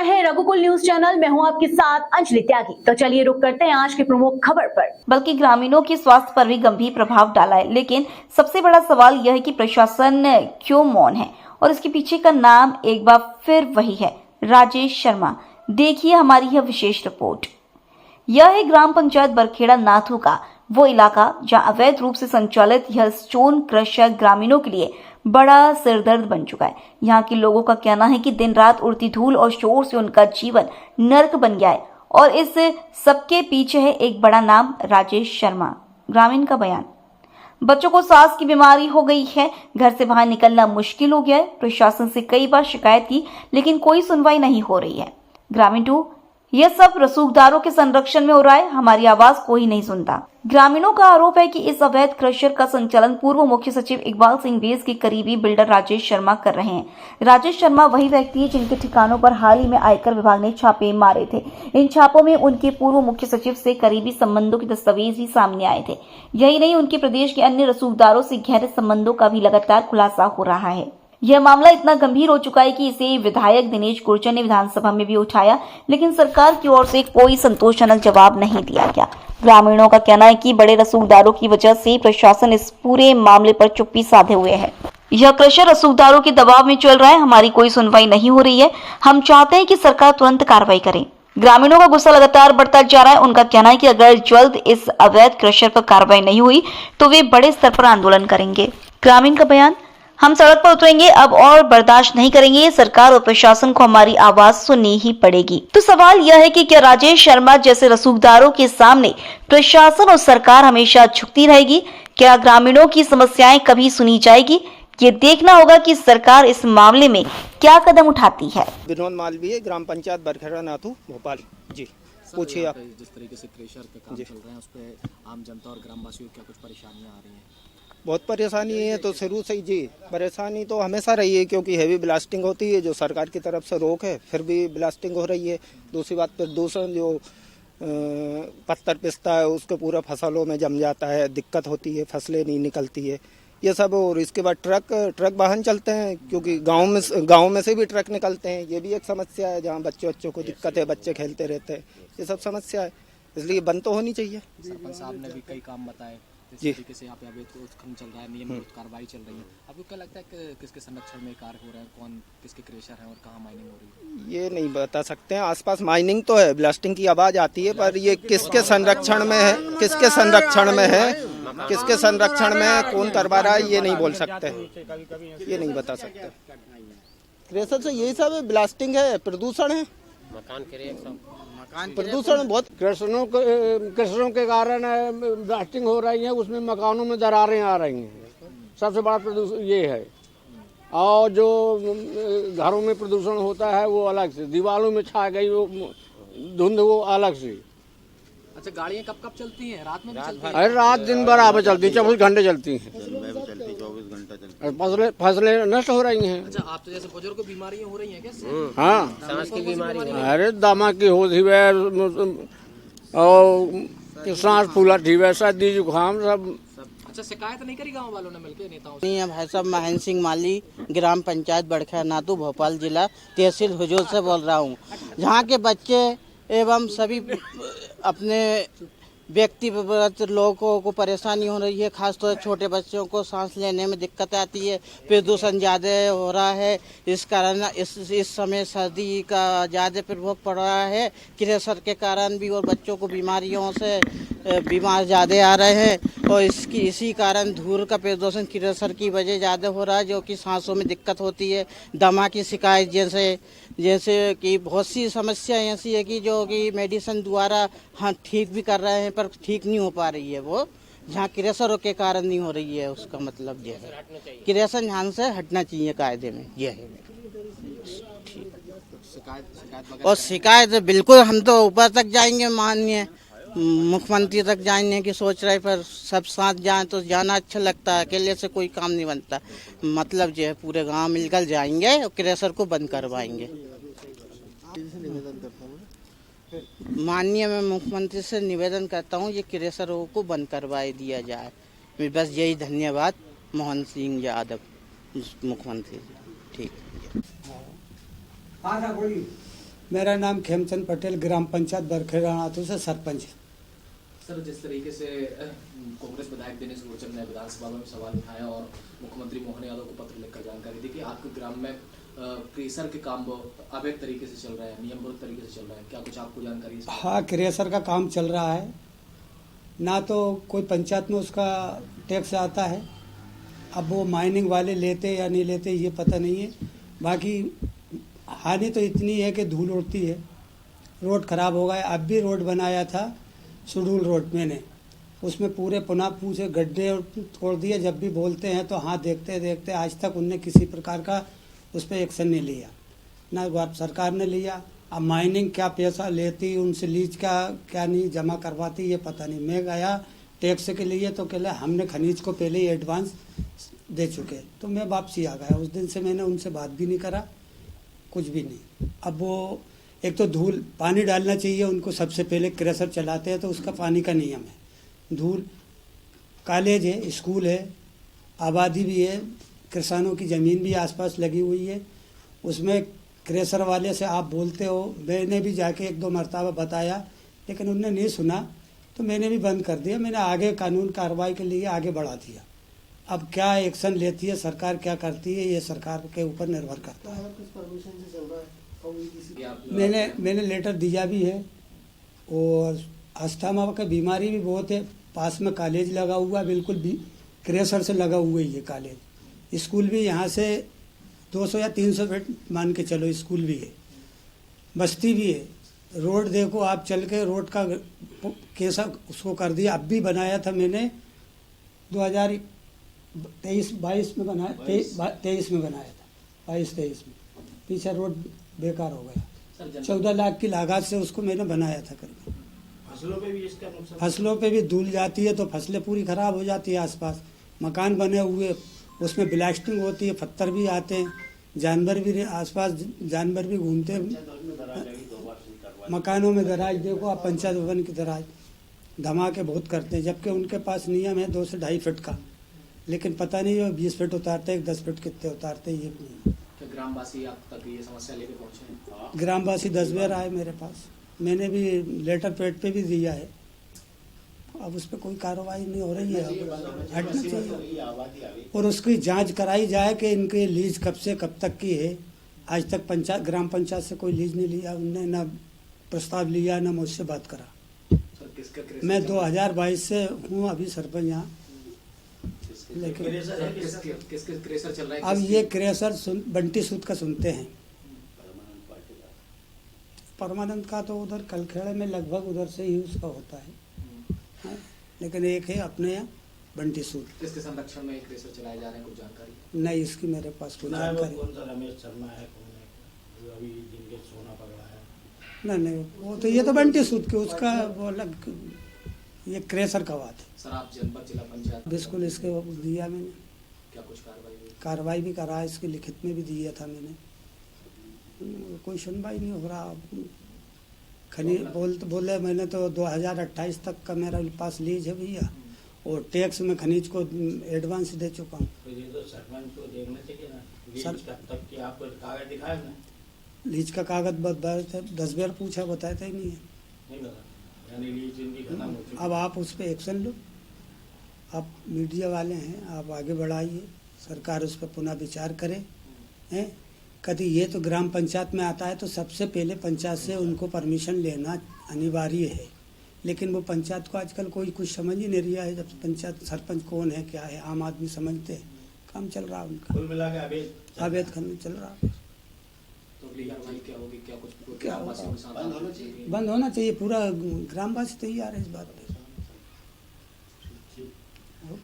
है रघुकुल news channel. मैं हूं आपके साथ अंजलि त्यागी। तो चलिए रुक करते हैं आज की प्रमुख खबर पर। बल्कि ग्रामीणों के स्वास्थ्य पर भी गंभीर प्रभाव डाला है। लेकिन सबसे बड़ा सवाल यह है कि प्रशासन क्यों मौन है, और इसके पीछे का नाम एक बार फिर वही है, राजेश शर्मा। देखिए हमारी यह विशेष रिपोर्ट। यह है ग्राम पंचायत बरखेड़ा नाथू का वो इलाका जहां अवैध रूप से संचालित यह स्टोन क्रशर ग्रामीणों के लिए बड़ा सिरदर्द बन चुका है। यहाँ के लोगों का कहना है कि दिन रात उड़ती धूल और शोर से उनका जीवन नर्क बन गया है, और इस सबके पीछे है एक बड़ा नाम, राजेश शर्मा। ग्रामीण का बयान। बच्चों को सांस की बीमारी हो गई है, घर से बाहर निकलना मुश्किल हो गया है। प्रशासन से कई बार शिकायत की लेकिन कोई सुनवाई नहीं हो रही है। ग्रामीण 2, यह सब रसूखदारों के संरक्षण में हो रहा है, हमारी आवाज कोई नहीं सुनता। ग्रामीणों का आरोप है कि इस अवैध क्रशर का संचालन पूर्व मुख्य सचिव इकबाल सिंह बेस के करीबी बिल्डर राजेश शर्मा कर रहे हैं। राजेश शर्मा वही व्यक्ति है जिनके ठिकानों पर हाल ही में आयकर विभाग ने छापे मारे थे। इन छापों में उनके पूर्व मुख्य सचिव से करीबी संबंधों के दस्तावेज भी सामने आए थे। यही नहीं, उनके प्रदेश के अन्य रसूखदारों से गहरे संबंधों का भी लगातार खुलासा हो रहा है। यह मामला इतना गंभीर हो चुका है कि इसे विधायक दिनेश गुर्जर ने विधानसभा में भी उठाया, लेकिन सरकार की ओर से कोई संतोषजनक जवाब नहीं दिया गया। ग्रामीणों का कहना है कि बड़े रसूखदारों की वजह से प्रशासन इस पूरे मामले पर चुप्पी साधे हुए है। यह क्रशर रसूखदारों के दबाव में चल रहा है, हमारी कोई सुनवाई नहीं हो रही है। हम चाहते हैं कि सरकार तुरंत कार्रवाई करे। ग्रामीणों का गुस्सा लगातार बढ़ता जा रहा है। उनका कहना है कि अगर जल्द इस अवैध क्रशर पर कार्रवाई नहीं हुई तो वे बड़े स्तर पर आंदोलन करेंगे। ग्रामीण का बयान। हम सड़क पर उतरेंगे, अब और बर्दाश्त नहीं करेंगे। सरकार और प्रशासन को हमारी आवाज सुननी ही पड़ेगी। तो सवाल यह है कि क्या राजेश शर्मा जैसे रसूखदारों के सामने प्रशासन और सरकार हमेशा झुकती रहेगी? क्या ग्रामीणों की समस्याएं कभी सुनी जाएगी? ये देखना होगा कि सरकार इस मामले में क्या कदम उठाती है। विनोद मालवीय, ग्राम पंचायत बरखेड़ा नाथू, भोपाल जी। पूछिए आप। जिस तरीके से क्रेशर का काम चल रहा है उस पे आम जनता और ग्रामवासियों को क्या कुछ परेशानियां आ रही हैं? बहुत परेशानी है, तो शुरू से ही जी परेशानी तो हमेशा रही है, क्योंकि हैवी ब्लास्टिंग होती है जो सरकार की तरफ से रोक है, फिर भी ब्लास्टिंग हो रही है। दूसरी बात प्रदूषण जो पत्थर पिसता है उसको पूरा फसलों में जम जाता है, दिक्कत होती है, फसलें नहीं निकलती है, ये सब। और इसके बाद ट्रक वाहन चलते हैं, क्योंकि गाँव में से भी ट्रक निकलते हैं, ये भी एक समस्या है जहाँ बच्चों को दिक्कत है, बच्चे खेलते रहते हैं, ये सब समस्या है, इसलिए बंद तो होनी चाहिए। सरपंच साहब ने भी कई काम बताए जी। तरीके से यहाँ पे अवैध उत्खनन चल रहा है, नियम विरुद्ध कार्रवाई चल रही है। आपको क्या लगता है कि किसके संरक्षण में कार्य हो रहा है, कौन किसके क्रेशर है और कहाँ माइनिंग हो रही है? ये नहीं बता सकते हैं। आसपास माइनिंग तो है, ब्लास्टिंग की आवाज आती है, पर ये किसके संरक्षण में है, किसके संरक्षण में है, किसके संरक्षण में कौन करवा रहा है, ये नहीं बोल सकते, ये नहीं बता सकते। क्रेशर से यही सब ब्लास्टिंग है, प्रदूषण है, प्रदूषण बहुत। कृषकों के कारण ब्लास्टिंग हो रही है, उसमें मकानों में दरारें आ रही हैं, सबसे बड़ा प्रदूषण ये है। और जो घरों में प्रदूषण होता है वो अलग से, दीवारों में छा गई वो धुंध वो अलग से। अच्छा, गाड़ियाँ कब कब चलती हैं? रात में भी चलती हैं? अरे रात दिन बराबर चलती है, 24 घंटे चलती हैं, फसलें नष्ट हो रही हैं। अच्छा, आप तो जैसे बुजुर्ग को बीमारियाँ हो रही हैं क्या? हाँ, सांस की बीमारी। अरे दमा की होती है और सांस फूला थी, सर्दी जुकाम सब। अच्छा, शिकायत नहीं करी गांव वालों ने मिलकर नेताओं से? नहीं है भाई साहब, महेंद्र सिंह माली, ग्राम पंचायत बरखेड़ा नाथू, भोपाल जिला, तहसील हुजूर से बोल रहा हूँ। जहाँ के बच्चे एवं सभी अपने व्यक्तिगत लोगों को परेशानी हो रही है, खासतौर से छोटे बच्चों को सांस लेने में दिक्कत आती है, प्रदूषण ज़्यादा हो रहा है, इस कारण इस समय सर्दी का ज़्यादा प्रभाव पड़ रहा है, क्रेशर के कारण भी, और बच्चों को बीमारियों से बीमार ज़्यादा आ रहे हैं, और इसी कारण धूल का प्रदूषण क्रेशर की वजह ज़्यादा हो रहा है, जो कि सांसों में दिक्कत होती है, दमा की शिकायत जैसे कि बहुत सी समस्या ऐसी है कि जो कि मेडिसिन द्वारा हाँ ठीक भी कर रहे हैं पर ठीक नहीं हो पा रही है, वो जहाँ क्रेशरों के कारण नहीं हो रही है। उसका मतलब ये है क्रेशर यहाँ से हटना चाहिए कायदे में, ये है। और शिकायत बिल्कुल हम तो ऊपर तक जाएंगे, माननीय मुख्यमंत्री तक जाने की सोच रहे, पर सब साथ जाएं तो जाना अच्छा लगता है, अकेले से कोई काम नहीं बनता। मतलब जो है पूरे गांव मिलकर जाएंगे और क्रेशर को बंद करवाएंगे। माननीय मैं मुख्यमंत्री से निवेदन करता हूं, ये क्रेशरों को बंद करवाए दिया जाए। बस यही। धन्यवाद। मोहन सिंह यादव, मुख्यमंत्री। ठीक। मेरा नाम खेमचंद पटेल, ग्राम पंचायत बरखेड़ा नातू से सरपंच। सर, जिस तरीके से कांग्रेस विधायक दिनेश गुरजर ने विधानसभा में सवाल उठाया और मुख्यमंत्री मोहन यादव को पत्र लिखकर जानकारी दी कि आपके ग्राम में क्रेशर के काम अवैध तरीके से चल रहा है, नियम विरुद्ध तरीके से चल रहा है, क्या कुछ आपको जानकारी है? हाँ, क्रेशर का काम चल रहा है। ना तो कोई पंचायत में उसका टैक्स आता है, अब वो माइनिंग वाले लेते या नहीं लेते ये पता नहीं है। बाकी हानि तो इतनी है कि धूल उड़ती है, रोड खराब हो गया। अब भी रोड बनाया था शेड्यूल रोड मैंने, उसमें पूरे पुनः पूछे गड्ढे तोड़ दिए। जब भी बोलते हैं तो हाँ देखते देखते आज तक उनने किसी प्रकार का उस पर एक्शन नहीं लिया, ना सरकार ने लिया। अब माइनिंग क्या पैसा लेती, उनसे लीज का क्या नहीं जमा करवाती ये पता नहीं। मैं गया टैक्स के लिए तो कहले हमने खनिज को पहले ही एडवांस दे चुके, तो मैं वापसी आ गया। उस दिन से मैंने उनसे बात भी नहीं करा, कुछ भी नहीं। अब वो एक तो धूल पानी डालना चाहिए उनको, सबसे पहले क्रेशर चलाते हैं तो उसका पानी का नियम है। धूल, कॉलेज है, स्कूल है, आबादी भी है, किसानों की ज़मीन भी आसपास लगी हुई है। उसमें क्रेशर वाले से आप बोलते हो, मैंने भी जाके 1-2 मरतबा बताया लेकिन उनने नहीं सुना, तो मैंने भी बंद कर दिया। मैंने आगे कानून कार्रवाई के लिए आगे बढ़ा दिया। अब क्या एक्शन लेती है सरकार, क्या करती है, ये सरकार के ऊपर निर्भर करता है। मैंने लेटर दिया भी है। और अस्थमा का बीमारी भी बहुत है, पास में कॉलेज लगा हुआ, बिल्कुल भी क्रेशर से लगा हुआ ही है कॉलेज। स्कूल भी यहाँ से 200 या 300 फीट मान के चलो, स्कूल भी है, बस्ती भी है। रोड देखो आप चल के, रोड का कैसा उसको कर दिया। अब भी बनाया था मैंने 2023-22 में बनाया, 23 में बनाया था, 22-23 में। पीछे रोड बेकार हो गया। 14 लाख की लागत से उसको मैंने बनाया था करके। फसलों पे भी धूल जाती है तो फसलें पूरी खराब हो जाती है। आसपास मकान बने हुए, उसमें ब्लास्टिंग होती है, पत्थर भी आते हैं, जानवर भी आसपास जानवर भी घूमते हैं। मकानों में दराज देखो आप, पंचायत भवन की दराज धमाके बहुत करते हैं, जबकि उनके पास नियम है 2 से 2.5 फीट का, लेकिन पता नहीं वो 20 फीट उतारते हैं, 10 फीट कितने उतारते हैं ये नहीं। ग्रामवासी आप तक ये समस्या लेके पहुंचे हैं? ग्रामवासी 10 बार आए मेरे पास, मैंने भी लेटर पैड पे भी दिया है। अब उस पर कोई कार्रवाई नहीं हो रही है, हटना चाहिए और उसकी जांच कराई जाए कि इनकी लीज कब से कब तक की है। आज तक ग्राम पंचायत से कोई लीज नहीं लिया उनने, ना प्रस्ताव लिया, ना मुझसे बात करा। मैं 2022 से हूँ अभी सरपंच यहाँ, लेकिन किसके क्रेशर चल रहा है? अब ये क्रेशर बंटी सूद का सुनते हैं। परमानंद का तो उधर कलखेड़े में लगभग उधर से ही उसका होता है, लेकिन एक है अपने यहाँ बंटी सूद। किसके संरक्षण में क्रेशर चलाए जा रहे हैं, कुछ जानकारी? नहीं, इसकी मेरे पास कोई जानकारी रमेश शर्मा है, कौन है, अभी जिनके सोना पकड़ा है? नहीं, वो तो ये तो बंटी सूद के, उसका वो अलग, ये क्रेशर का बात है। सर, आप जनपद जिला पंचायत बिल्कुल इसके दिया मैंने, क्या कुछ कार्रवाई भी करा, इसके लिखित में भी दिया था मैंने, कोई सुनवाई नहीं हो रहा। खनी बोले मैंने तो 2028 तक का मेरा पास लीज है भैया, और टैक्स में खनिज को एडवांस दे चुका हूँ। तो ये तो सरपंच को देखना चाहिए ना, लीज कब तक की आपको कागज दिखाया ना? लीज का कागज 10 बार पूछा, बताया ही नहीं है। नहीं बता, यानी लीज इनकी खत्म हो चुकी। अब आप उस पर एक्शन लो, आप मीडिया वाले हैं, आप आगे बढ़ाइए, सरकार उस पर पुनः विचार करे। हैं कभी ये तो ग्राम पंचायत में आता है तो सबसे पहले पंचायत से उनको परमिशन लेना अनिवार्य है, लेकिन वो पंचायत को आजकल कोई कुछ समझ ही नहीं रहा है। जब पंचायत सरपंच कौन है क्या है आम आदमी समझते हैं, काम चल रहा है उनका, कुल मिला के अवैध खनन चल रहा है। तो अगली कार्रवाई क्या होगी, क्या कुछ क्या ग्रामवासियों के साथ बंद होना चाहिए, पूरा ग्रामवासी तैयार है इस बात पे।